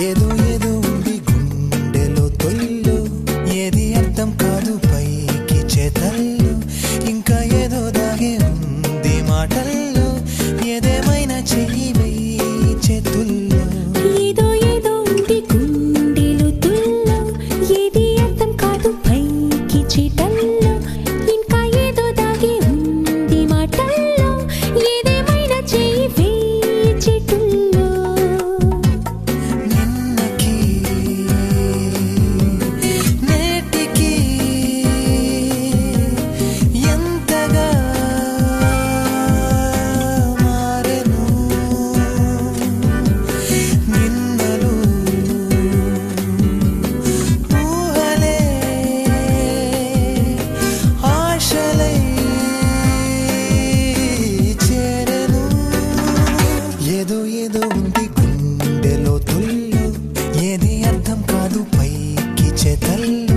ఏదో ఏదో ఉంది గుండెలో తొలిలో, ఏది అర్థం కాదు పైకి చేతల్లో, ఇంకా ఏదో దాగే ఉంది మాటల్లో, ఏదేమైనా చెయ్యి వెయ్యి చేతుల్లో. ఏదో ఏదో ఉంది గుండెలో తొలిలో, ఏది అర్థం కాదు పైకి చేతల్లో, ఇంకా ఏదో దాగే ఉంది మాటల్లో, ఏదేమైనా చెయ్యి వెయ్యి చేతుల్లో. ఏదో ఏదో ఉంది గుండెలో తొలిలో, ఏది అర్థం కాదు పైకి చేతల్లో,